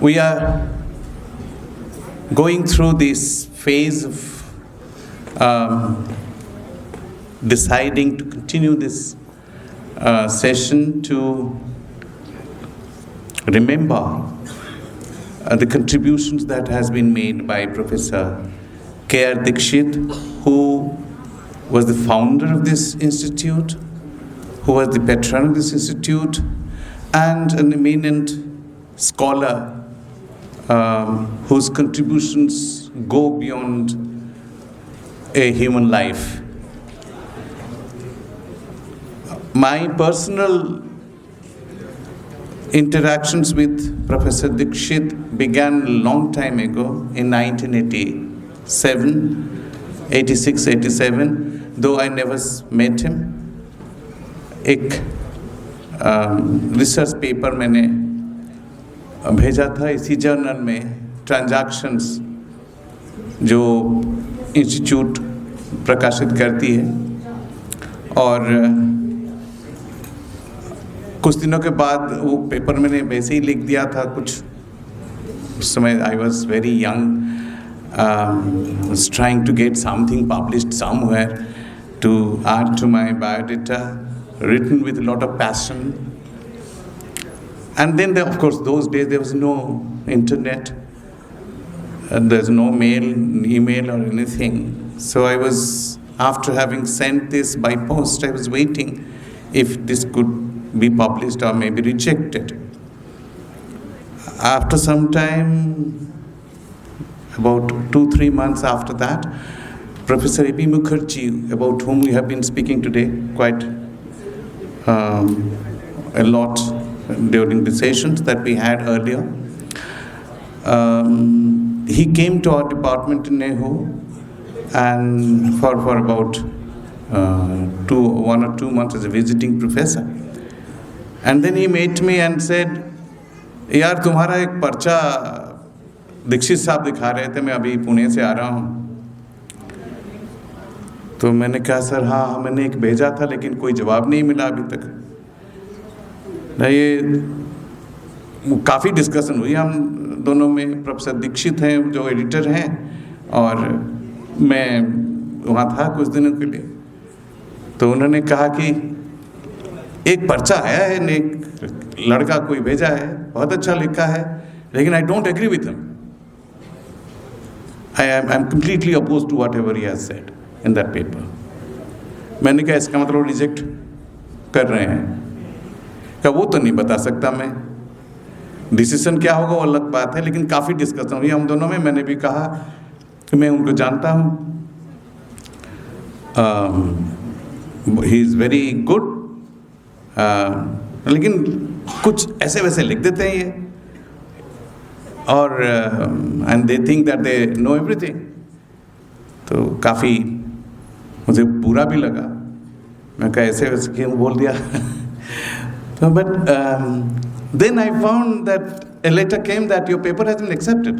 We are going through this phase of deciding to continue this session to remember the contributions that has been made by Professor K.R Dikshit, who was the founder of this institute, who was the patron of this institute, and an eminent scholar whose contributions go beyond a human life. My personal interactions with Professor Dikshit began a long time ago, in 1987, 86, 87, though I never met him. एक research paper मैंने भेजा था इसी journal में, transactions जो institute प्रकाशित करती है, और कुछ दिनों के बाद वो पेपर मैंने वैसे ही लिख दिया था. कुछ उस समय I was very young, trying to get something published somewhere to add to my biodata, written with a lot of passion. And then, of course, those days there was no internet, and there's no mail, email or anything. So I was, after having sent this by post, I was waiting if this could be published or maybe rejected. After some time, about 2-3 months after that, Professor A.P. Mukherjee, about whom we have been speaking today quite a lot during the sessions that we had earlier, he came to our department in Nehu, and for about 1 or 2 months as a visiting professor. And then he met me and said, यार तुम्हारा एक पर्चा दीक्षित साहब दिखा रहे थे, मैं अभी पुणे से आ रहा हूँ. तो मैंने कहा सर हाँ, मैंने एक भेजा था लेकिन कोई जवाब नहीं मिला अभी तक. ये काफ़ी डिस्कशन हुई हम दोनों में. प्रोफेसर दीक्षित हैं जो एडिटर हैं, और मैं वहाँ था कुछ दिनों के लिए. तो उन्होंने कहा कि एक पर्चा आया है, एक लड़का कोई भेजा है, बहुत अच्छा लिखा है, लेकिन I don't agree with him. I am completely oppose to whatever he has said in that paper. मैंने कहा इसका मतलब रिजेक्ट कर रहे हैं. क्या वो तो नहीं बता सकता मैं, डिसीजन क्या होगा वो अलग बात है, लेकिन काफ़ी डिस्कशन हुई हम दोनों में. मैंने भी कहा कि मैं उनको जानता हूँ, ही इज़ वेरी गुड, लेकिन कुछ ऐसे वैसे लिख देते हैं ये, और and they think that they know everything. तो काफ़ी मुझे बुरा भी लगा. मैं कहा ऐसे वैसे क्यों बोल दिया. But then I found that a letter came that your paper has been accepted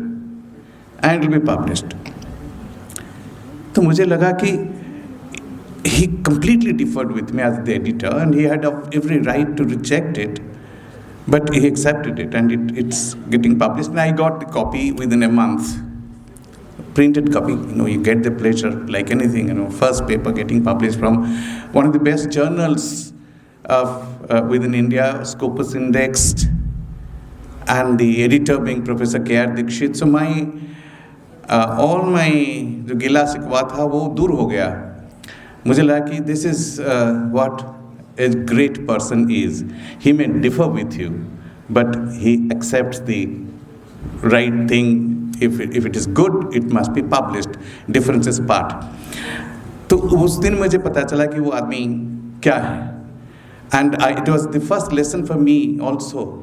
and it will be published. तो मुझे लगा कि he completely differed with me as the editor, and he had every right to reject it, but he accepted it, and it's getting published. And I got the copy within a month, printed copy. You get the pleasure like anything. First paper getting published from one of the best journals of within India, Scopus indexed, and the editor being Professor K.R Dikshit. So my all my जो गिला शिकवा था वो दूर हो गया. मुझे लगा कि this is what a great person is. He may differ with you, but he accepts the right thing. If it is good, it must be published. Differences part. तो उस दिन मुझे पता चला कि वो आदमी क्या है. And it was the first lesson for me also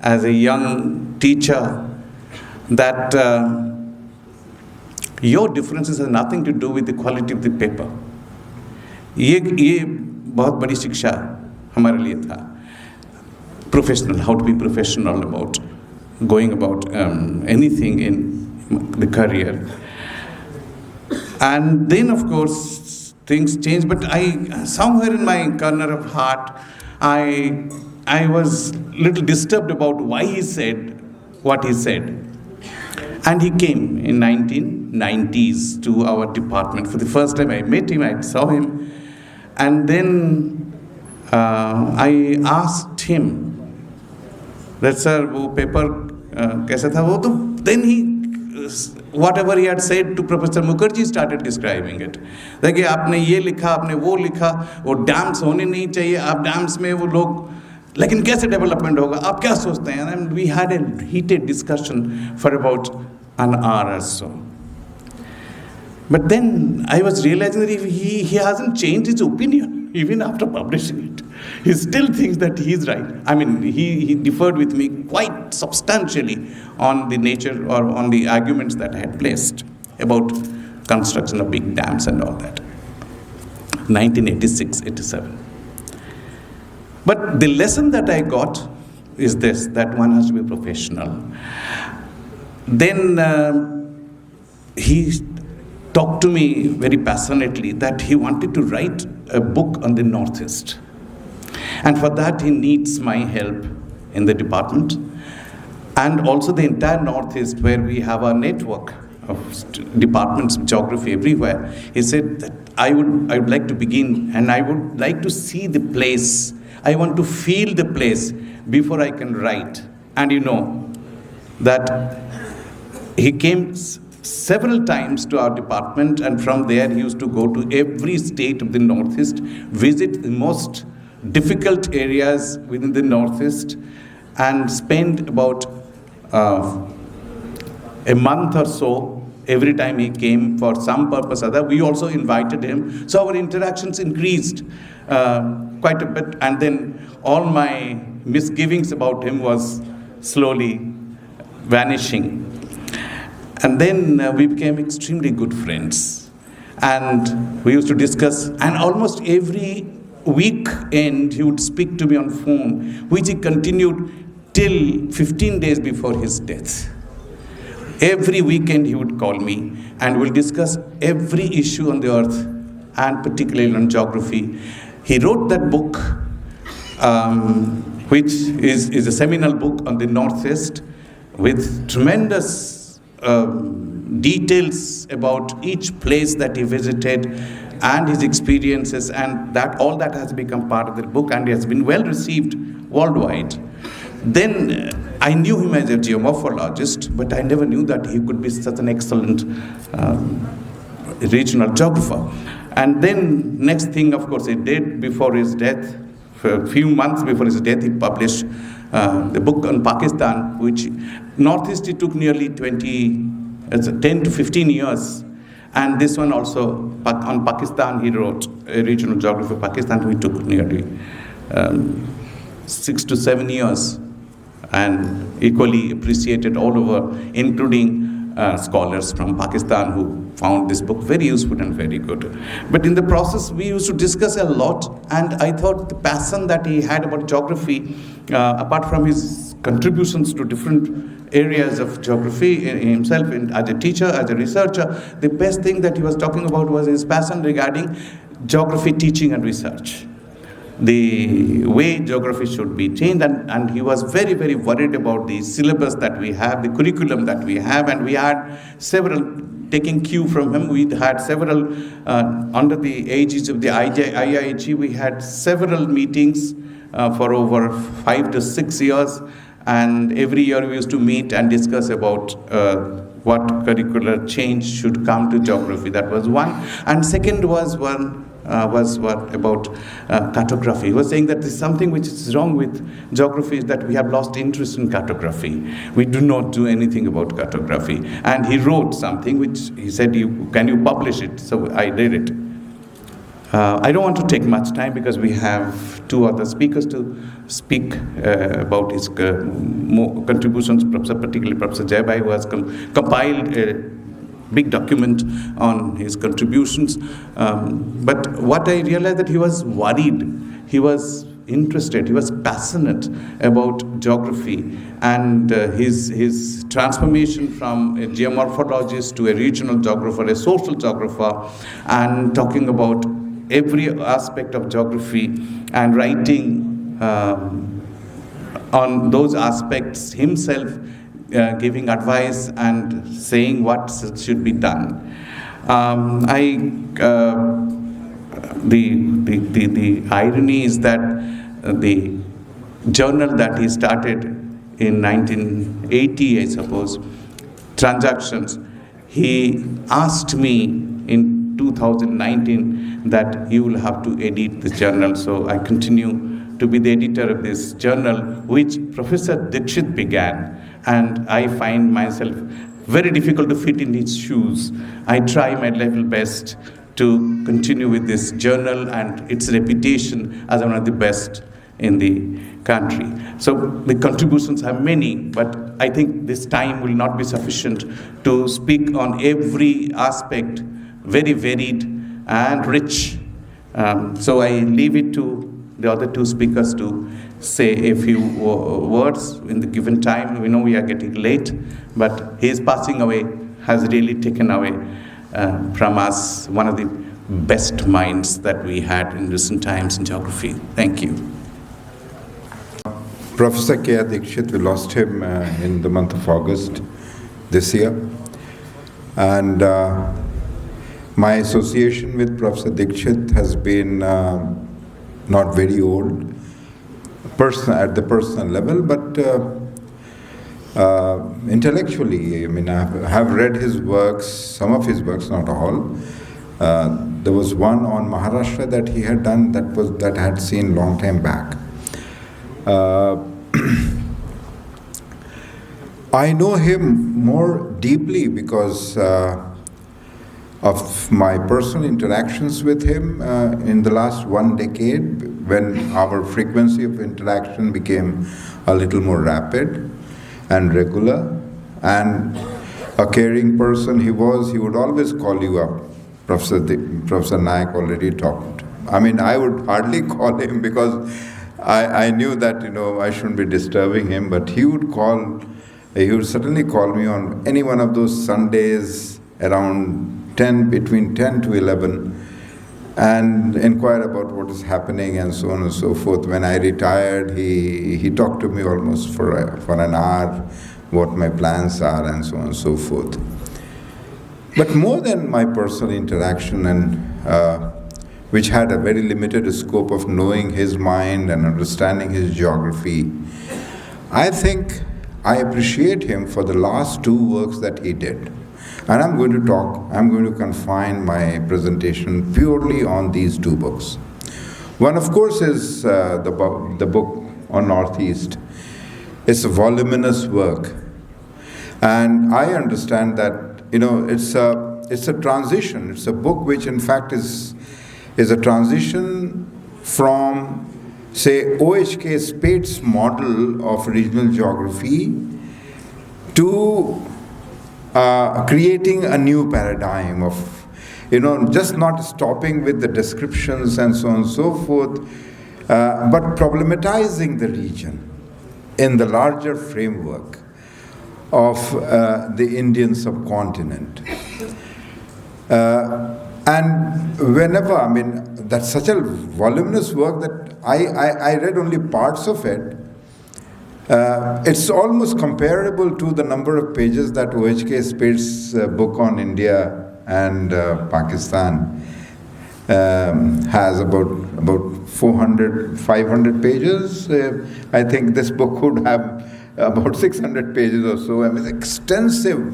as a young teacher that your differences have nothing to do with the quality of the paper. ये बहुत बड़ी शिक्षा हमारे लिए था. Professional, how to be professional about going about anything in the career. And then of course things changed, but I somewhere in my corner of heart I was little disturbed about why he said what he said. And he came in 1990s to our department. For the first time I met him, I saw him. And then I asked him that, sir, wo paper kaisa tha? Wo to, then he, whatever he had said to Professor Mukherjee, started describing it. Like, आपने ये लिखा, आपने वो लिखा, वो dams होने नहीं चाहिए, आप डैम्स में वो लोग, लेकिन कैसे डेवलपमेंट होगा, आप क्या सोचते हैं? And we had a heated discussion for about an hour or so. But then I was realizing that he hasn't changed his opinion even after publishing it. He still thinks that he's right. I mean, he differed with me quite substantially on the nature or on the arguments that I had placed about construction of big dams and all that. 1986-87. But the lesson that I got is this, that one has to be professional. Then he talked to me very passionately that he wanted to write a book on the Northeast. And for that he needs my help in the department and also the entire Northeast, where we have a network of departments of geography everywhere. He said that I would like to begin, and I would like to see the place. I want to feel the place before I can write. And you know that he came several times to our department, and from there he used to go to every state of the Northeast, visit the most difficult areas within the Northeast, and spend about a month or so every time he came for some purpose or other. We also invited him. So our interactions increased quite a bit, and then all my misgivings about him was slowly vanishing. And then we became extremely good friends. And we used to discuss, and almost every weekend he would speak to me on phone, which he continued till 15 days before his death. Every weekend he would call me and we'll discuss every issue on the earth, and particularly on geography. He wrote that book, which is a seminal book on the Northeast, with tremendous details about each place that he visited and his experiences, and that all that has become part of the book, and has been well received worldwide. Then I knew him as a geomorphologist, but I never knew that he could be such an excellent regional geographer. And then next thing, of course, he did before his death, for a few months before his death, he published the book on Pakistan, which Northeast it took nearly 10 to 15 years. And this one also, on Pakistan, he wrote a regional geography of Pakistan, which took nearly 6 to 7 years, and equally appreciated all over, including scholars from Pakistan who found this book very useful and very good. But in the process, we used to discuss a lot, and I thought the passion that he had about geography, apart from his contributions to different areas of geography himself, as a teacher, as a researcher, the best thing that he was talking about was his passion regarding geography teaching and research. The way geography should be changed, and he was very, very worried about the syllabus that we have, the curriculum that we have, and we had several, taking cue from him, we had several, under the aegis of the IIG, we had several meetings for over 5 to 6 years, and every year we used to meet and discuss about what curricular change should come to geography. That was one. And second was what about cartography. He was saying that there's something which is wrong with geography, is that we have lost interest in cartography. We do not do anything about cartography. And he wrote something which he said, can you publish it? So I did it. I don't want to take much time because we have 2 other speakers to speak about his contributions, particularly Professor Jaibai, who has compiled a big document on his contributions. But what I realized, that he was worried, he was interested, he was passionate about geography, and his transformation from a geomorphologist to a regional geographer, a social geographer, and talking about every aspect of geography and writing on those aspects himself giving advice and saying what should be done. The irony is that the journal that he started in 1980, I suppose, Transactions, he asked me in 2019 that you will have to edit this journal. So I continue to be the editor of this journal, which Professor Dikshit began. And I find myself very difficult to fit in his shoes. I try my level best to continue with this journal and its reputation as one of the best in the country. So the contributions are many, but I think this time will not be sufficient to speak on every aspect, very varied and rich. So I leave it to the other two speakers to say a few words in the given time. We know we are getting late, but his passing away has really taken away from us one of the best minds that we had in recent times in geography. Thank you. Professor K.R Dikshit, we lost him in the month of August this year. And my association with Professor Dikshit has been not very old, at the personal level, but intellectually, I mean, I have read his works, some of his works, not all. There was one on Maharashtra that he had done that I had seen long time back. I know him more deeply because of my personal interactions with him in the last 1 decade, when our frequency of interaction became a little more rapid and regular. And a caring person he was, he would always call you up. Professor Nayak already talked. I mean, I would hardly call him because I knew that, I shouldn't be disturbing him, but he would certainly call me on any one of those Sundays around between 10 to 11 and inquire about what is happening and so on and so forth. When I retired, he talked to me almost for an hour, what my plans are and so on and so forth. But more than my personal interaction, and which had a very limited scope of knowing his mind and understanding his geography, I think I appreciate him for the last 2 works that he did. And I'm going to confine my presentation purely on these 2 books. One, of course, is the book on Northeast. It's a voluminous work. And I understand that, it's a transition. It's a book which, in fact, is a transition from, say, O.H.K. Spade's model of regional geography to creating a new paradigm of, just not stopping with the descriptions and so on and so forth, but problematizing the region in the larger framework of the Indian subcontinent. And whenever, that's such a voluminous work that I read only parts of it. It's almost comparable to the number of pages that O.H.K. Spade's book on India and Pakistan has, about 400, 500 pages. I think this book would have about 600 pages or so. Extensive.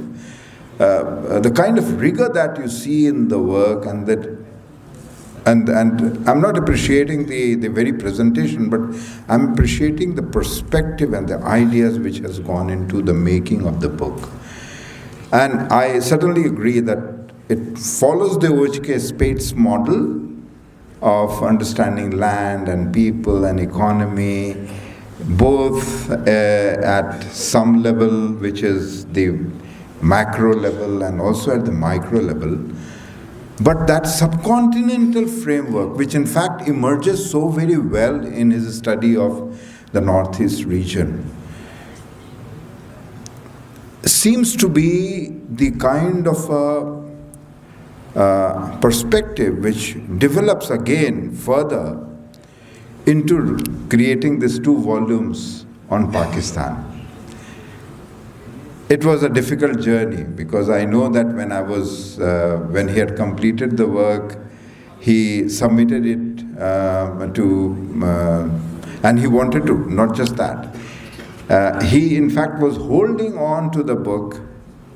The kind of rigor that you see in the work, and I'm not appreciating the very presentation, but I'm appreciating the perspective and the ideas which has gone into the making of the book. And I certainly agree that it follows the O.H.K. Spade's model of understanding land and people and economy, both at some level, which is the macro level, and also at the micro level. But that subcontinental framework, which in fact emerges so very well in his study of the Northeast region, seems to be the kind of perspective which develops again further into creating these 2 volumes on Pakistan. it was a difficult journey, because I know that when he had completed the work, he submitted it and he wanted to, not just that. He in fact was holding on to the book.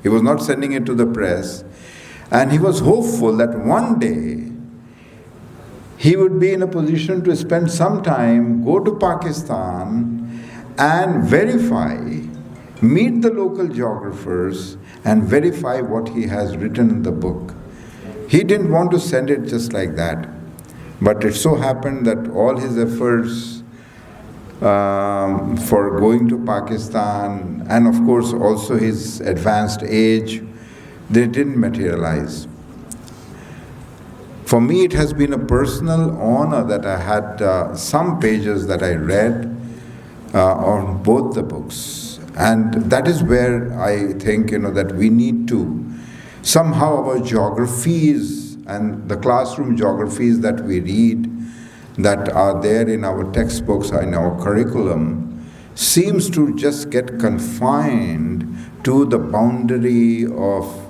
He was not sending it to the press, and he was hopeful that one day he would be in a position to spend some time, go to Pakistan and verify, meet the local geographers and verify what he has written in the book. He didn't want to send it just like that. But it so happened that all his efforts for going to Pakistan, and of course also his advanced age, they didn't materialize. For me, it has been a personal honor that I had some pages that I read on both the books. And that is where I think, that we need to, somehow our geographies and the classroom geographies that we read, that are there in our textbooks, in our curriculum, seems to just get confined to the boundary of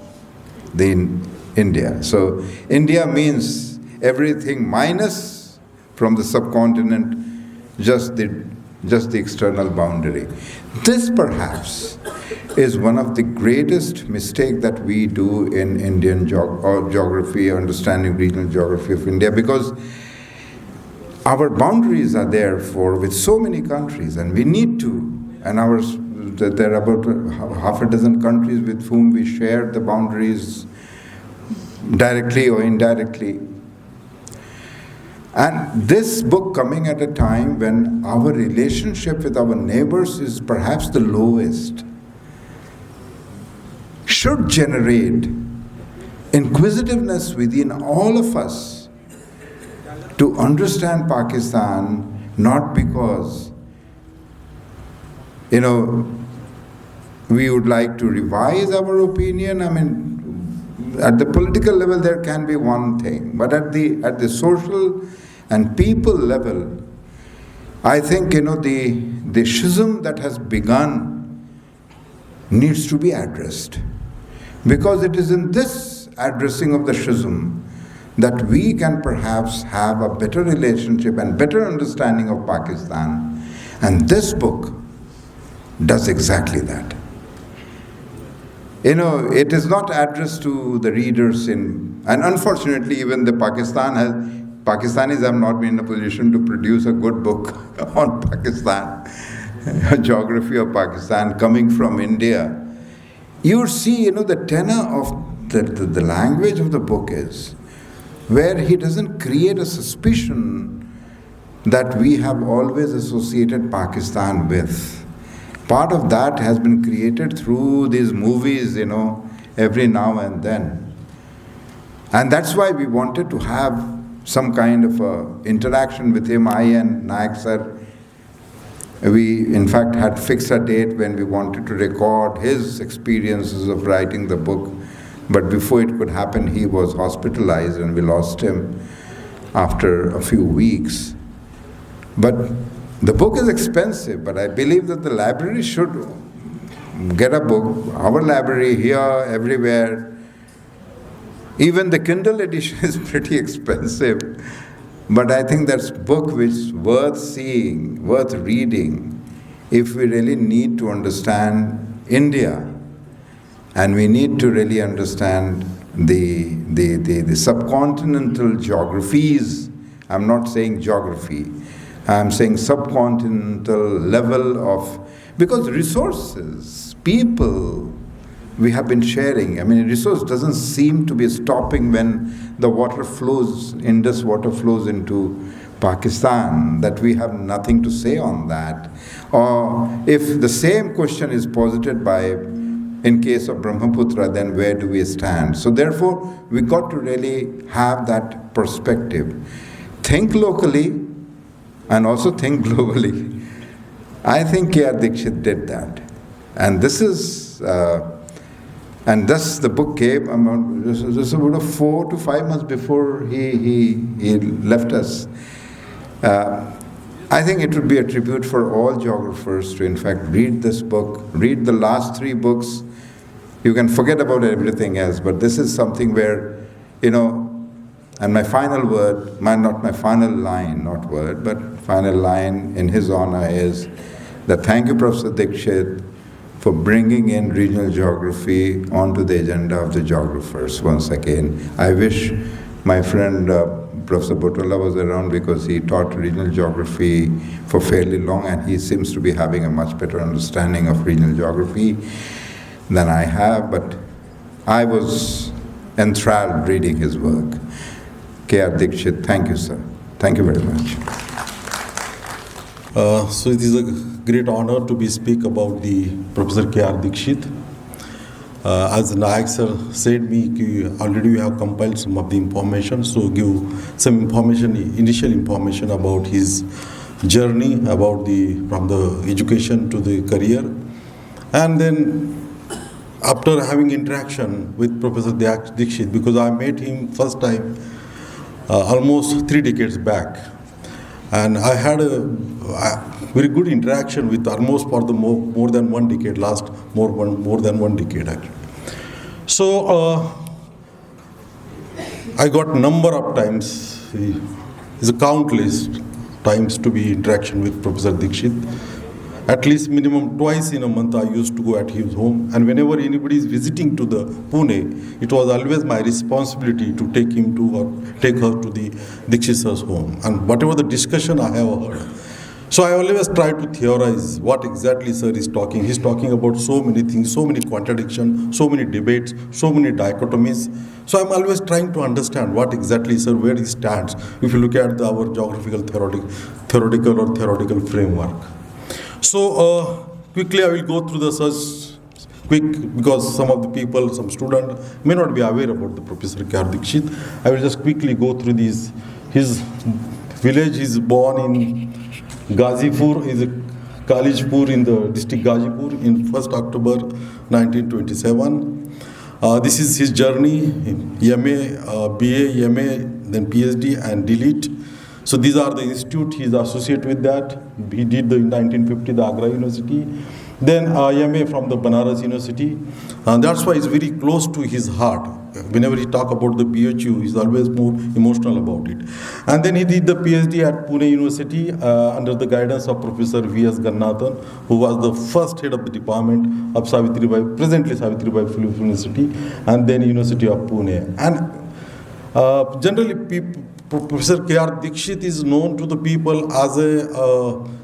India. So India means everything minus from the subcontinent, just the external boundary. This perhaps is one of the greatest mistakes that we do in Indian geography, understanding regional geography of India, because our boundaries are there with so many countries, and we need to, and there are about half a dozen countries with whom we share the boundaries directly or indirectly. And this book coming at a time when our relationship with our neighbors is perhaps the lowest, should generate inquisitiveness within all of us to understand Pakistan, not because, we would like to revise our opinion. I mean, at the political level there can be one thing, but at the social and people level, I think, the schism that has begun needs to be addressed. Because it is in this addressing of the schism that we can perhaps have a better relationship and better understanding of Pakistan. And this book does exactly that. It is not addressed to the readers and unfortunately even the Pakistanis have not been in a position to produce a good book on Pakistan, a geography of Pakistan coming from India. You see, the tenor of the language of the book is where he doesn't create a suspicion that we have always associated Pakistan with. Part of that has been created through these movies, every now and then. And that's why we wanted to have some kind of interaction with him, I and Nayak sir. We, in fact, had fixed a date when we wanted to record his experiences of writing the book. But before it could happen, he was hospitalized and we lost him after a few weeks. But the book is expensive, but I believe that the library should get a book. Our library here, everywhere. Even the Kindle edition is pretty expensive. But I think that's a book which is worth seeing, worth reading, if we really need to understand India. And we need to really understand the subcontinental geographies. I'm not saying geography. I'm saying subcontinental level of, because resources, people, we have been sharing. I mean, resource doesn't seem to be stopping when the water flows, Indus water flows into Pakistan, that we have nothing to say on that. Or if the same question is posited in case of Brahmaputra, then where do we stand? So therefore, we got to really have that perspective. Think locally and also think globally. I think K.R Dikshit did that. And this is... and thus the book came this about 4 to 5 months before he left us. I think it would be a tribute for all geographers to in fact read this book, read the last 3 books, you can forget about everything else, but this is something where, and my final word, not my final line, not word, but final line in his honor is that thank you, Professor Dikshit, for bringing in regional geography onto the agenda of the geographers once again. I wish my friend Professor Botola was around, because he taught regional geography for fairly long, and he seems to be having a much better understanding of regional geography than I have, but I was enthralled reading his work. K.R. Dikshit, thank you, sir. Thank you very much. So it is a great honor to speak about the Professor K.R. Dikshit. As Nayak sir said me, already we have compiled some of the information, so give some information, initial information about his journey, about from the education to the career. And then after having interaction with Professor Dikshit, because I met him first time almost 3 decades back, and I had a very good interaction with almost for the more than 1 decade, more than 1 decade actually. So I got number of times, is countless times to be interaction with Professor Dikshit. At least minimum twice in a month I used to go at his home, and whenever anybody is visiting to the Pune, it was always my responsibility to take him to or take her to the Dikshit sir's home, and whatever the discussion I have heard. So I always try to theorize what exactly sir is talking. He's talking about so many things, so many contradictions, so many debates, so many dichotomies. So I'm always trying to understand what exactly sir, where he stands, if you look at our geographical theoretical framework. So quickly I will go through the search because some of the people, some students may not be aware about the Professor K.R. Dikshit. I will just quickly go through these. His village is born in Gazipur, is Kalijpur in the district Gazipur in 1st October 1927. This is his journey, MA, BA, MA, then PhD and DLit. So these are the institute he is associated with that. He did in 1950 the Agra University. Then MA from the Banaras University. And that's why it's very close to his heart. Whenever he talk about the BHU, he's always more emotional about it. And then he did the PhD at Pune University under the guidance of Professor V.S. Gannathan, who was the first head of the department of presently Savitribai Phule Pune University, and then University of Pune. And generally Professor K.R. Dikshit is known to the people as a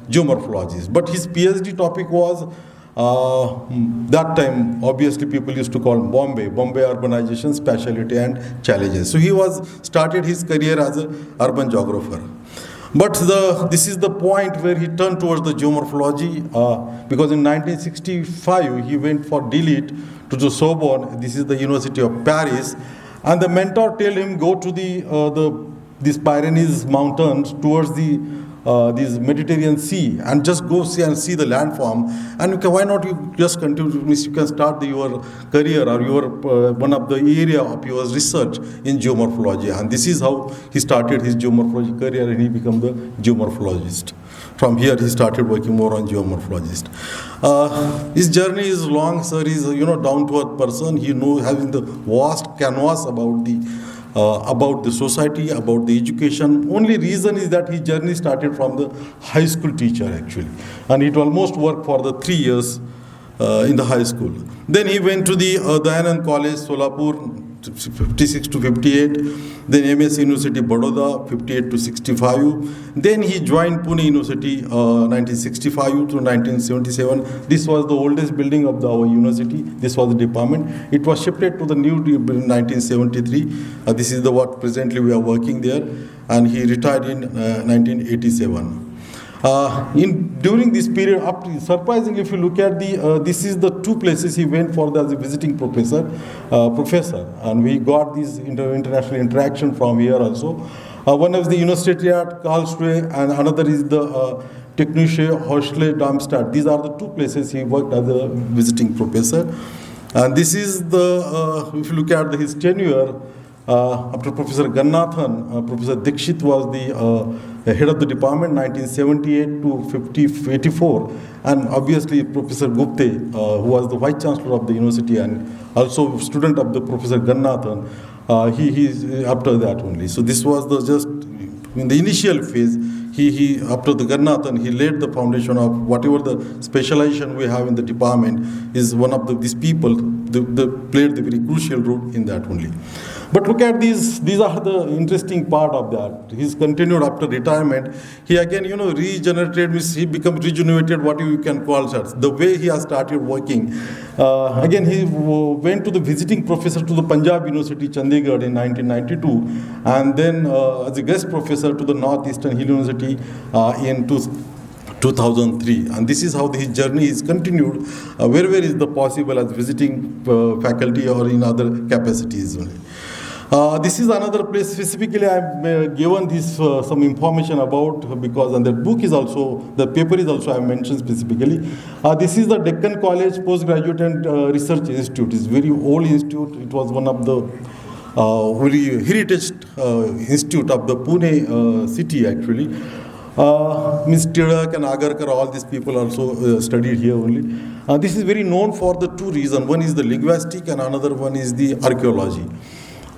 geomorphologist, but his PhD topic was that time obviously people used to call Bombay urbanization, speciality and challenges. So he started his career as an urban geographer. But this is the point where he turned towards the geomorphology because in 1965 he went for DLit to the Sorbonne. This is the University of Paris, and the mentor told him go to these Pyrenees mountains towards this Mediterranean Sea and just go see the landform, and why not you just continue, you can start your career or your one of the area of your research in geomorphology. And this is how he started his geomorphology career, and he became the geomorphologist. From here he started working more on geomorphologist. His journey is long, sir. He's down to earth person. He knows, having the vast canvas about the society, about the education. Only reason is that his journey started from the high school teacher actually, and it almost worked for the 3 years in the high school. Then he went to the Dayanand College, Solapur, 56 to 58. Then MS University, Baroda, 58 to 65. Then he joined Pune University, 1965 to 1977. This was the oldest building of our university. This was the department. It was shifted to the new building in 1973. This is what presently we are working there. And he retired in 1987. During this period, surprisingly, if you look at this is the 2 places he went for as a visiting professor, and we got this international interaction from here also. One is the University at Karlsruhe, and another is the Technische Hochschule Darmstadt. These are the 2 places he worked as a visiting professor. And this is if you look at his tenure, after Professor Gannathan, Professor Dikshit was the head of the department 1978 to 84, and obviously Professor Gupte, who was the Vice Chancellor of the university and also student of the Professor Gannathan, he is after that only. So this was the just in the initial phase. He after the Gannathan, he laid the foundation of whatever the specialization we have in the department is one of these people played the very crucial role in that only. But look at these are the interesting part of that. He's continued after retirement. He again, regenerated, he become rejuvenated, what you can call that. The way he has started working. Again, he went to the visiting professor to the Punjab University, Chandigarh in 1992, and then as a guest professor to the Northeastern Hill University in 2003, and this is how his journey is continued wherever is the possible as visiting faculty or in other capacities only. This is another place specifically I've given this some information about because and the book is also, the paper is also I have mentioned specifically. This is the Deccan College Postgraduate and Research Institute. It's a very old institute. It was one of the very heritage institute of the Pune city actually. Ms. Tirak and Agarkar, all these people also studied here only. This is very known for the two reasons. One is the linguistic and another one is the archaeology.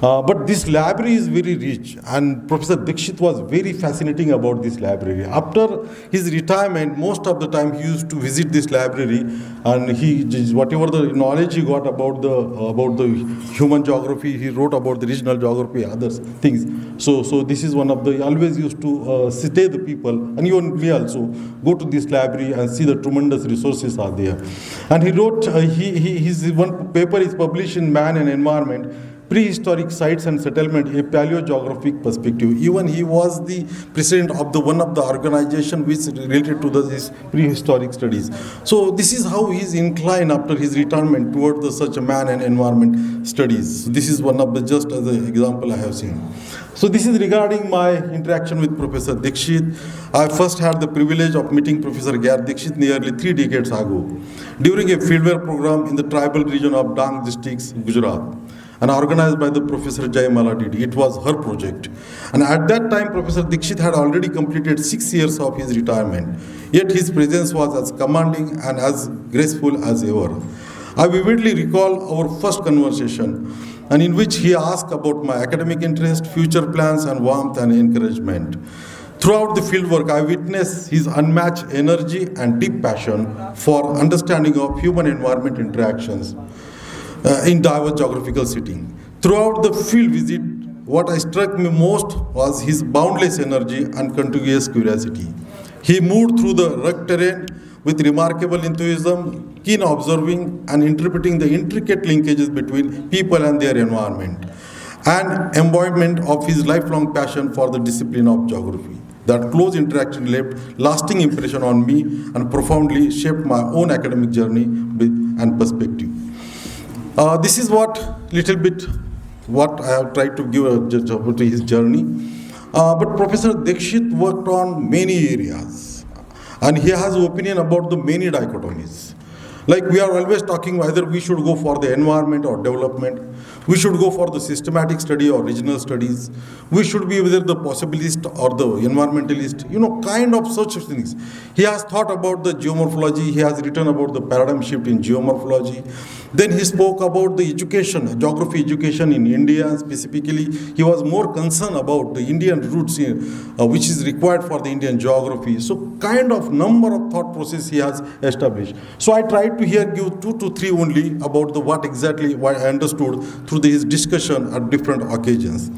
But this library is very rich, and Professor Dikshit was very fascinating about this library. After his retirement, most of the time he used to visit this library, and whatever the knowledge he got about the human geography, he wrote about the regional geography, other things. So this is one of the, he always used to stay the people, and even we also go to this library and see the tremendous resources are there. And he wrote, his one paper is published in Man and Environment, Prehistoric Sites and Settlement, a Paleogeographic Perspective. Even he was the president of one of the organization which related to this prehistoric studies. So this is how he is inclined after his retirement toward such a man and environment studies. This is one of the, just as an example I have seen. So this is regarding my interaction with Professor Dikshit. I first had the privilege of meeting Professor K.R Dikshit nearly 3 decades ago during a fieldwork program in the tribal region of Dang districts, Gujarat, and organized by the Professor Jai Maladidi. It was her project. And at that time, Professor Dikshit had already completed 6 years of his retirement. Yet his presence was as commanding and as graceful as ever. I vividly recall our first conversation, and in which he asked about my academic interest, future plans, and warmth and encouragement. Throughout the fieldwork, I witnessed his unmatched energy and deep passion for understanding of human-environment interactions in diverse geographical setting. Throughout the field visit, what struck me most was his boundless energy and continuous curiosity. He moved through the rugged terrain with remarkable enthusiasm, keen observing and interpreting the intricate linkages between people and their environment, and embodiment of his lifelong passion for the discipline of geography. That close interaction left lasting impression on me and profoundly shaped my own academic journey and perspective. This is what I have tried to give about his journey. But Professor Dikshit worked on many areas, and he has an opinion about the many dichotomies. Like we are always talking whether we should go for the environment or development, we should go for the systematic study or regional studies, we should be either the possibilist or the environmentalist, kind of such things. He has thought about the geomorphology, he has written about the paradigm shift in geomorphology. Then he spoke about the education, geography education in India specifically. He was more concerned about the Indian roots which is required for the Indian geography. So kind of number of thought process he has established. So I tried to here give 2 to 3 only about what I understood through his discussion at different occasions.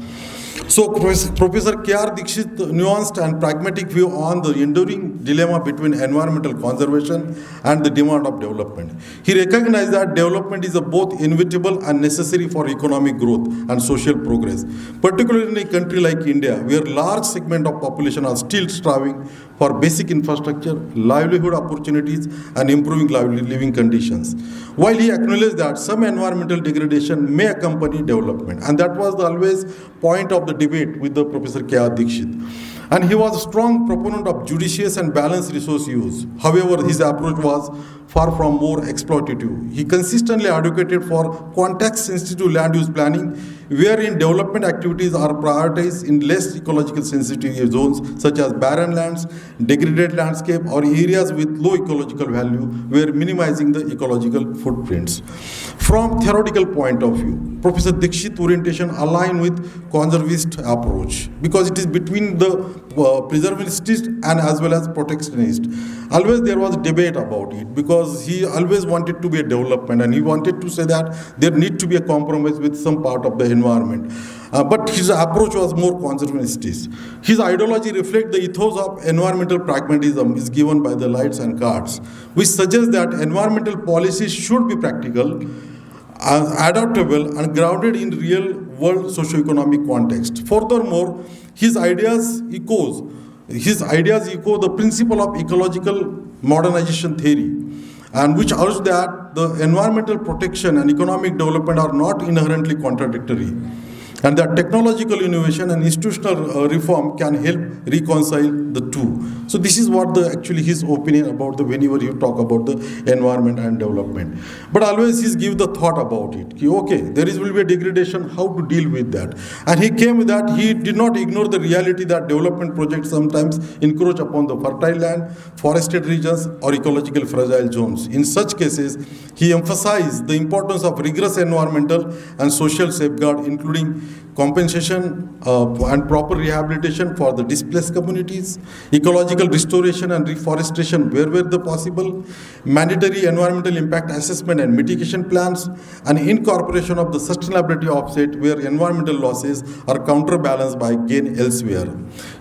So Professor K.R Dikshit nuanced and pragmatic view on the enduring dilemma between environmental conservation and the demand of development. He recognized that development is both inevitable and necessary for economic growth and social progress, particularly in a country like India, where large segment of population are still striving for basic infrastructure, livelihood opportunities, and improving living conditions. While he acknowledged that some environmental degradation may accompany development, and that was always point of the debate with the Professor K.R Dikshit. And he was a strong proponent of judicious and balanced resource use. However, his approach was far from more exploitative. He consistently advocated for context-sensitive land use planning, wherein development activities are prioritized in less ecological sensitive zones such as barren lands, degraded landscape, or areas with low ecological value, where minimizing the ecological footprints. From theoretical point of view, Professor Dikshit's orientation aligned with conservationist approach because it is between the preservationist and as well as protectionist. Always there was debate about it because he always wanted to be a development and he wanted to say that there need to be a compromise with some part of the environment. But his approach was more conservationist. His ideology reflects the ethos of environmental pragmatism is given by the lights and cards, which suggests that environmental policies should be practical, adaptable, and grounded in real world socio-economic context. Furthermore, his ideas echo the principle of ecological modernization theory, and which urge that the environmental protection and economic development are not inherently contradictory, and that technological innovation and institutional reform can help reconcile the two. So this is what actually his opinion about whenever you talk about the environment and development. But always he gives the thought about it. Okay, there will be a degradation, how to deal with that. And he came with that, he did not ignore the reality that development projects sometimes encroach upon the fertile land, forested regions, or ecological fragile zones. In such cases, he emphasized the importance of rigorous environmental and social safeguard, including compensation and proper rehabilitation for the displaced communities, ecological restoration and reforestation wherever possible, mandatory environmental impact assessment and mitigation plans, and incorporation of the sustainability offset where environmental losses are counterbalanced by gain elsewhere.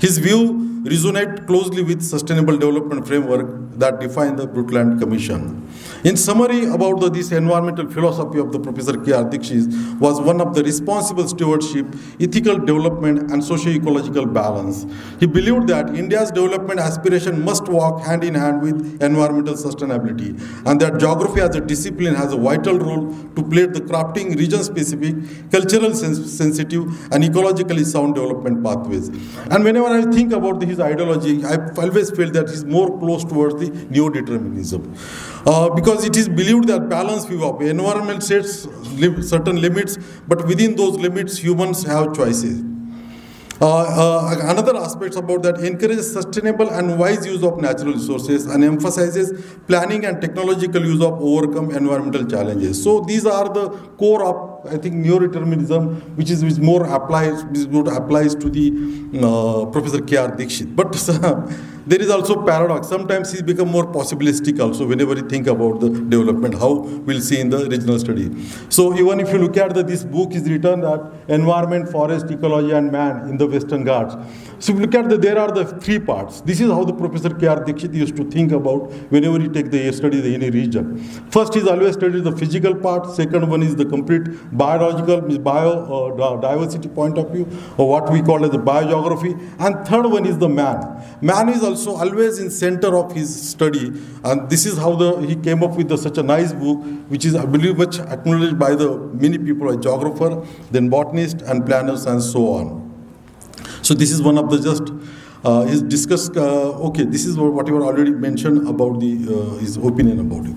His view resonate closely with sustainable development framework that define the Routledge Commission. In summary, about this environmental philosophy of the Professor K.R Dikshit was one of the responsible stewardship, ethical development, and socio-ecological balance. He believed that India's development aspiration must walk hand in hand with environmental sustainability, and that geography as a discipline has a vital role to play the crafting region-specific, cultural sensitive, and ecologically sound development pathways. And whenever I think about his ideology, I always felt that he's more close towards the neo-determinism. Because it is believed that balanced view of environment sets certain limits, but within those limits, humans have choices. Another aspect about that encourages sustainable and wise use of natural resources and emphasizes planning and technological use of overcome environmental challenges. So these are the core of, I think, neo-determinism, which more applies to the Professor K.R Dikshit. But there is also paradox. Sometimes he's become more possibilistic also whenever you think about the development, how we'll see in the regional study. So even if you look at this book is written that environment, forest, ecology, and man in the Western Ghats. So if you look at there are the three parts. This is how the Professor K.R Dikshit used to think about whenever you take the study any region. First, he's always studied the physical part. Second one is the complete biological, biodiversity point of view, or what we call as the biogeography. And third one is the man. Man is also always in center of his study, and this is how he came up with such a nice book, which is, I believe, much acknowledged by the many people, like geographer, then botanist and planners, and so on. So this is one of the he's discussed. Okay, this is what you already mentioned about his opinion about it.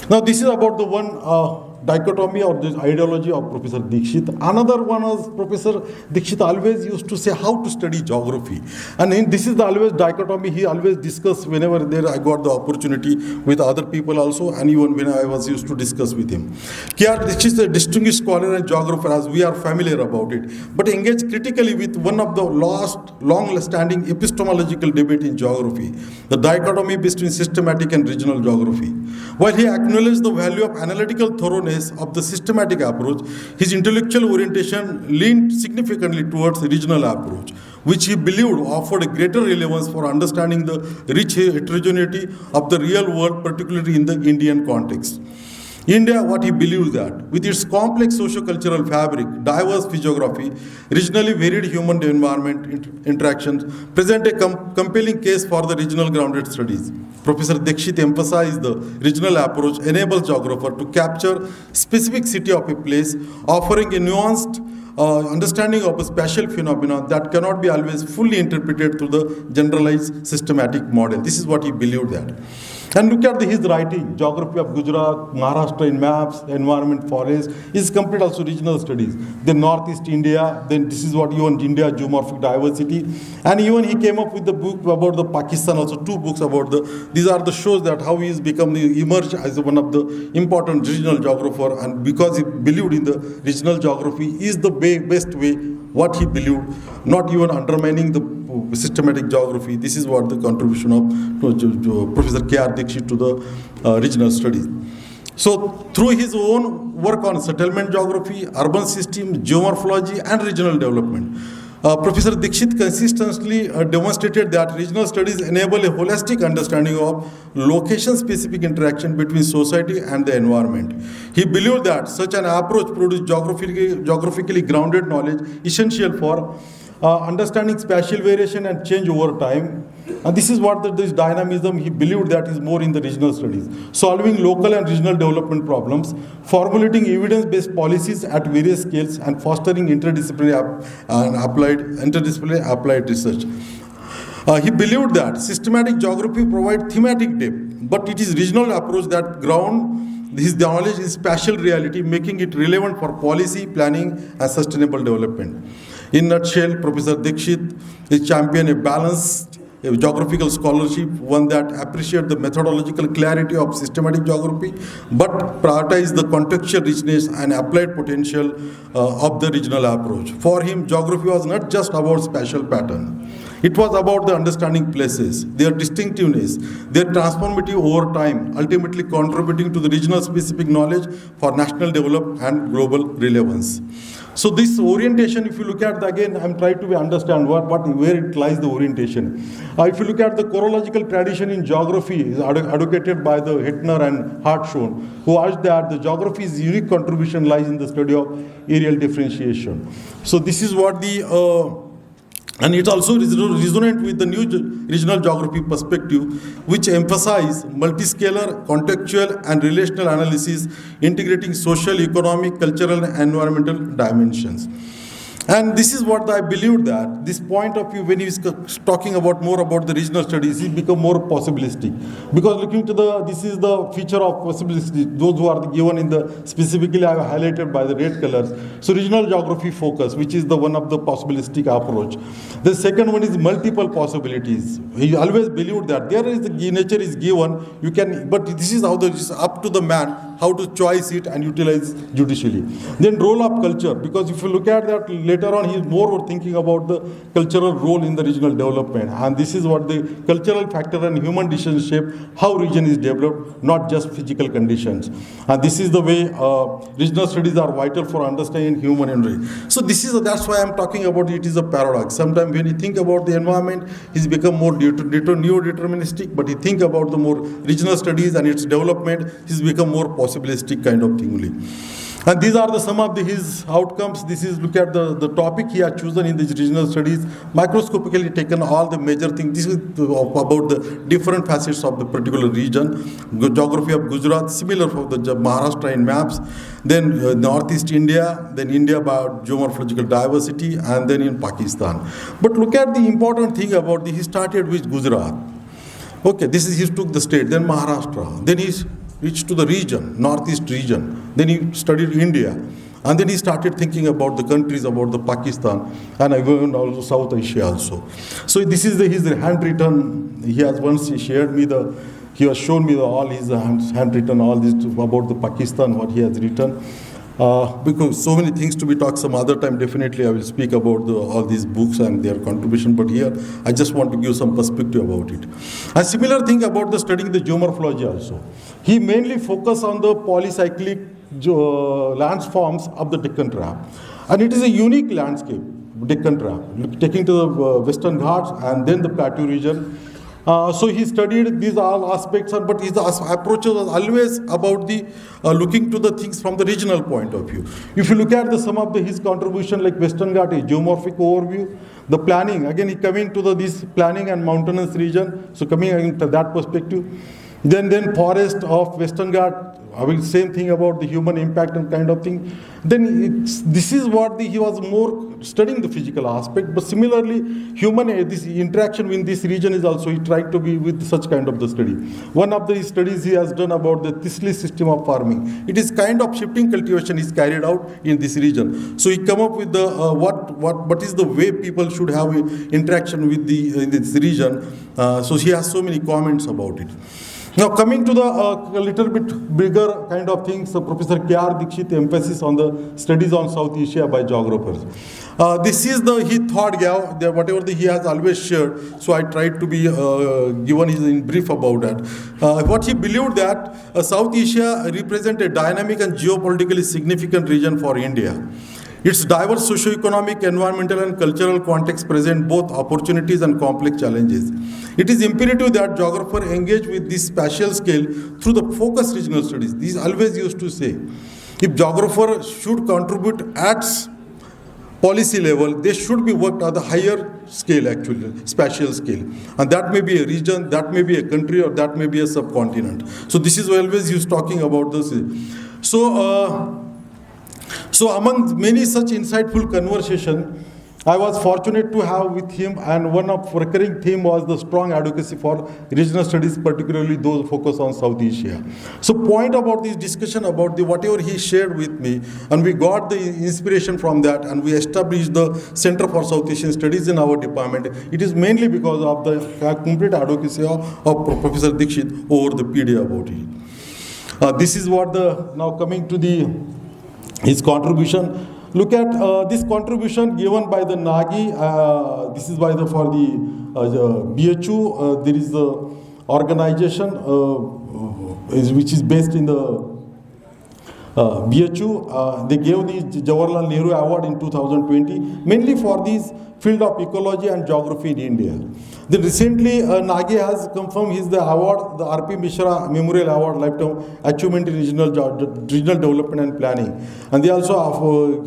Now this is about the one dichotomy or this ideology of Professor Dikshit. Another one was Professor Dikshit always used to say how to study geography. And this is the always dichotomy he always discussed whenever I got the opportunity with other people also, and even when I was used to discuss with him. K.R Dikshit is a distinguished scholar and geographer, as we are familiar about it, but engaged critically with one of the long-standing epistemological debate in geography, the dichotomy between systematic and regional geography. While he acknowledged the value of analytical thoroughness of the systematic approach, his intellectual orientation leaned significantly towards the regional approach, which he believed offered a greater relevance for understanding the rich heterogeneity of the real world, particularly in the Indian context. India, what he believes that, with its complex socio-cultural fabric, diverse physiography, regionally varied human-environment interactions, present a compelling case for the regional grounded studies. Professor Dikshit emphasized the regional approach enables geographer to capture specificity of a place, offering a nuanced understanding of a spatial phenomenon that cannot be always fully interpreted through the generalized systematic model. This is what he believed that. And look at his writing, Geography of Gujarat, Maharashtra in maps, environment, forest, is complete also regional studies. Then Northeast India, then this is what even India, geomorphic diversity. And even he came up with the book about the Pakistan, also 2 books about these are the shows that how he has become emerged as one of the important regional geographer, and because he believed in the regional geography is the best way what he believed, not even undermining the systematic geography. This is what the contribution of Professor K.R Dikshit to the regional studies. So through his own work on settlement geography, urban systems, geomorphology and regional development, Professor Dikshit consistently demonstrated that regional studies enable a holistic understanding of location-specific interaction between society and the environment. He believed that such an approach produced geographically grounded knowledge essential for understanding spatial variation and change over time. And this is what this dynamism he believed that is more in the regional studies. Solving local and regional development problems, formulating evidence-based policies at various scales, and fostering interdisciplinary applied research. He believed that systematic geography provides thematic depth, but it is regional approach that ground his knowledge in spatial reality, making it relevant for policy, planning, and sustainable development. In a nutshell, Professor Dikshit is championed a balanced geographical scholarship, one that appreciates the methodological clarity of systematic geography, but prioritizes the contextual richness and applied potential of the regional approach. For him, geography was not just about spatial pattern. It was about the understanding places, their distinctiveness, their transformative over time, ultimately contributing to the regional specific knowledge for national development and global relevance. So this orientation, if you look at again, I'm trying to understand where it lies the orientation. If you look at the chronological tradition in geography, is advocated by the Hettner and Hartshorne, who urged that the geography's unique contribution lies in the study of areal differentiation. So this is what and it also resonates with the new regional geography perspective, which emphasize multiscalar, contextual, and relational analysis, integrating social, economic, cultural, and environmental dimensions. And this is what I believe that this point of view, when he is talking about more about the regional studies, he become more possibilistic. Because looking to this is the feature of possibility, those who are given in the, specifically I have highlighted by the red colors. So regional geography focus, which is the one of the possibilistic approach. The second one is multiple possibilities. He always believed that there is the nature is given, you can, but this is how it's up to the man how to choose it and utilize judicially. Then role of culture, because if you look at that later on, he is more thinking about the cultural role in the regional development. And this is what the cultural factor and human decision shape how region is developed, not just physical conditions. And this is the way regional studies are vital for understanding human energy. So that's why I'm talking about it is a paradox. Sometimes when you think about the environment, he's become more neo-deterministic, but you think about the more regional studies and its development, he's become more possibilistic kind of thing only. And these are some of his outcomes. This is, look at the topic he has chosen in these regional studies, microscopically taken all the major things. This is about the different facets of the particular region. Geography of Gujarat, similar for the Maharashtra in maps, then Northeast India, then India about geomorphological diversity, and then in Pakistan. But look at the important thing about he started with Gujarat. Okay, he took the state, then Maharashtra, then he reached to the region, Northeast region. Then he studied India. And then he started thinking about the countries, about the Pakistan, and even also South Asia also. So this is his handwritten, he has once shared me he has shown me all his handwritten, all this about the Pakistan, what he has written. Because so many things to be talked some other time, definitely I will speak about all these books and their contribution, but here I just want to give some perspective about it. A similar thing about the studying the geomorphology also. He mainly focused on the polycyclic landsforms of the Deccan Trap. And it is a unique landscape, Deccan Trap, taking to the Western Ghats and then the Plateau region. So he studied these all aspects, but his approach was always about the looking to the things from the regional point of view. If you look at some of his contribution, like Western Ghat, a geomorphic overview, the planning, again he coming to this planning and mountainous region, so coming into that perspective. Then forest of Western Ghat, I will same thing about the human impact and kind of thing. Then this is what he was more studying the physical aspect, but similarly human this interaction in this region is also he tried to be with such kind of the study. One of the studies he has done about the Tisli system of farming. It is kind of shifting cultivation is carried out in this region. So he come up with the what is the way people should have interaction with the in this region. So he has so many comments about it. Now coming to the a little bit bigger kind of things, Professor K.R Dikshit emphasis on the studies on South Asia by geographers. This is he thought whatever he has always shared. So I tried to be given his in brief about that. What he believed that South Asia represent a dynamic and geopolitically significant region for India. Its diverse socio-economic, environmental and cultural context present both opportunities and complex challenges. It is imperative that geographers engage with this spatial scale through the focused regional studies. These always used to say, if geographers should contribute at policy level, they should be worked at the higher scale actually, spatial scale. And that may be a region, that may be a country, or that may be a subcontinent. So this is always used talking about this. So among many such insightful conversation, I was fortunate to have with him, and one of recurring theme was the strong advocacy for regional studies, particularly those focused on South Asia. So point about this discussion about the whatever he shared with me, and we got the inspiration from that, and we established the Center for South Asian Studies in our department. It is mainly because of the complete advocacy of Professor Dikshit over the PD about it. This is what now coming to his contribution. Look at this contribution given by the Nagi. This is for the BHU. There is the organization which is based in the BHU. They gave the Jawaharlal Nehru Award in 2020, mainly for this field of ecology and geography in India. Then recently, Nagi has confirmed the award, the R.P. Mishra Memorial Award, Lifetime Achievement in Regional Development and Planning. And they also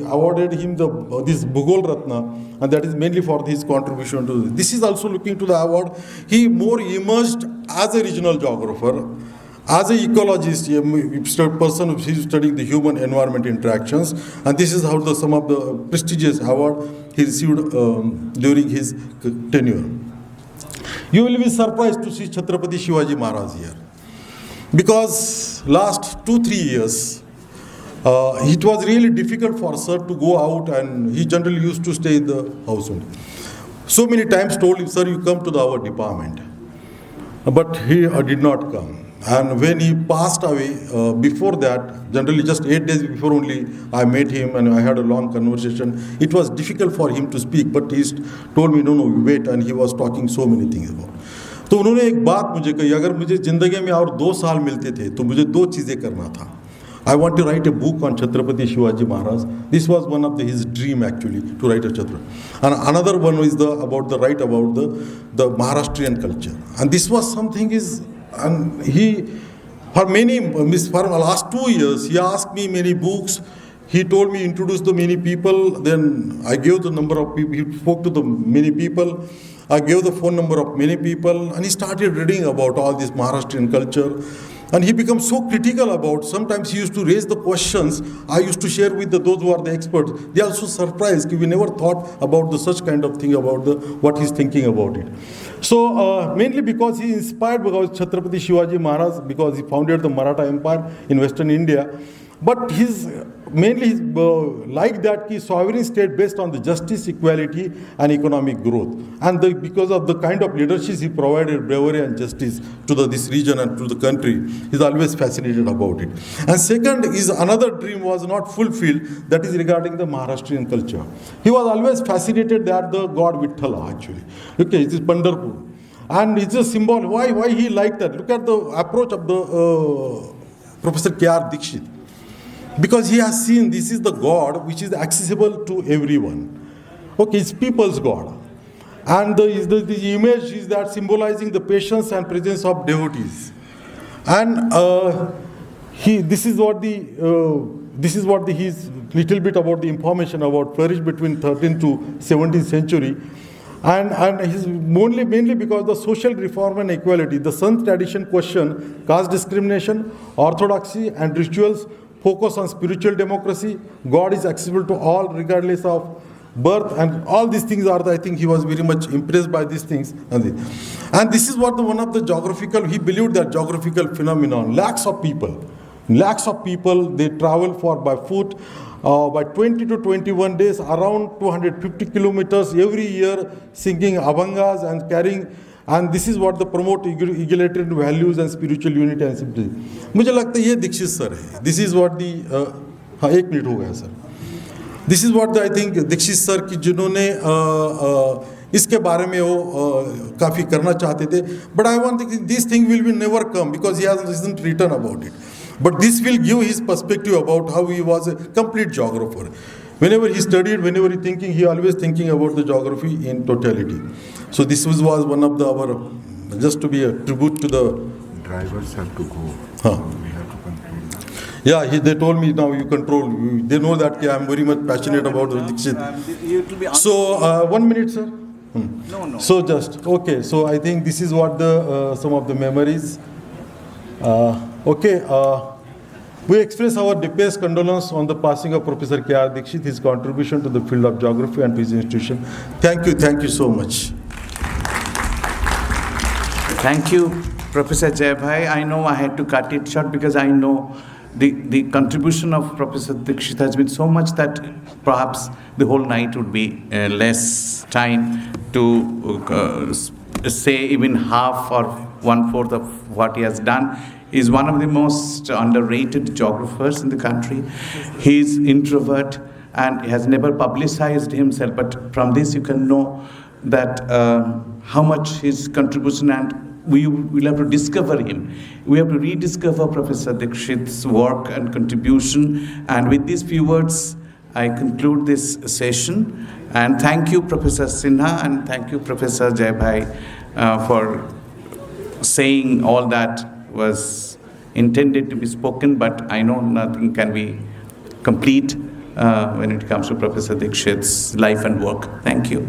awarded him this Bhugol Ratna, and that is mainly for his contribution to this. This is also looking to the award. He more emerged as a regional geographer, as an ecologist, a person who is studying the human-environment interactions, and this is how some of the prestigious award he received during his tenure. You will be surprised to see Chhatrapati Shivaji Maharaj here, because last 2-3 years, it was really difficult for sir to go out, and he generally used to stay in the house only. So many times told him, sir, you come to our department, but he did not come. And when he passed away, before that, generally just 8 days before only, I met him and I had a long conversation. It was difficult for him to speak, but he told me, no, wait, and he was talking so many things about. तो उन्होंने एक बात मुझे कही, अगर मुझे जिंदगी में और 2 साल मिलते थे, तो मुझे 2 चीजें करना था. I want to write a book on Chhatrapati Shivaji Maharaj. This was one of his dream actually, to write a Chhatrapati. And another one is about the Maharashtrian culture. And this was something and he, for the last 2 years, he asked me many books. He told me, introduce the many people. Then I gave the number of people. He spoke to the many people. I gave the phone number of many people. And he started reading about all this Maharashtrian culture. And he became so critical about, sometimes he used to raise the questions I used to share with those who are the experts. They are so surprised. We never thought about such kind of thing, about what he's thinking about it. So mainly because he inspired because Chhatrapati Shivaji Maharaj, because he founded the Maratha Empire in Western India. But mainly like that sovereign state based on the justice, equality and economic growth. And because of the kind of leadership he provided, bravery and justice to this region and to the country, he's always fascinated about it. And second is another dream was not fulfilled, that is regarding the Maharashtrian culture. He was always fascinated that the god Vithala actually. Okay, it is Pandharpur. And it's a symbol. Why he liked that? Look at the approach of the Professor K.R Dikshit. Because he has seen this is the God which is accessible to everyone. Okay, it's people's God. And the image is that symbolizing the patience and presence of devotees. And this is what he's little bit about the information about flourished between 13th to 17th century. And his mainly because the social reform and equality, the Sant tradition question caste discrimination, orthodoxy and rituals, focus on spiritual democracy, God is accessible to all regardless of birth, and all these things are, I think he was very much impressed by these things. And this is what one of the geographical, he believed that geographical phenomenon, lakhs of people, they travel by foot, by 20 to 21 days, around 250 kilometers every year, singing abhangas and carrying, and this is what the promote egalitarian values and spiritual unity and simplicity. मुझे लगता है ये Dixit sir है. This is what the हाँ 1 मिनट हो गया sir. This is what I think Dikshit sir की जिन्होंने इसके बारे में वो काफ़ी करना चाहते थे. But I want to think this thing will never come because he hasn't written about it. But this will give his perspective about how he was a complete geographer. Whenever he studied, whenever he thinking, he always thinking about the geography in totality. So this was one of our, just to be a tribute to the... Drivers have to go. Huh. We have to conclude. Yeah, they told me now you control. They know that I'm very much passionate about Dikshit. So 1 minute, sir. No. So just, okay. So I think this is what some of the memories. We express our deepest condolence on the passing of Professor K.R Dikshit, his contribution to the field of geography and to his institution. Thank you so much. Thank you, Professor Jayabhai. I know I had to cut it short because I know the contribution of Professor Dikshit has been so much that perhaps the whole night would be less time to say even half or 1/4 of what he has done. He is one of the most underrated geographers in the country. He is introvert and has never publicized himself, but from this you can know that how much his contribution, and we will have to discover him. We have to rediscover Professor Dikshit's work and contribution. And with these few words, I conclude this session. And thank you, Professor Sinha, and thank you, Professor Jayabhai, for saying all that was intended to be spoken, but I know nothing can be complete when it comes to Professor Dikshit's life and work. Thank you.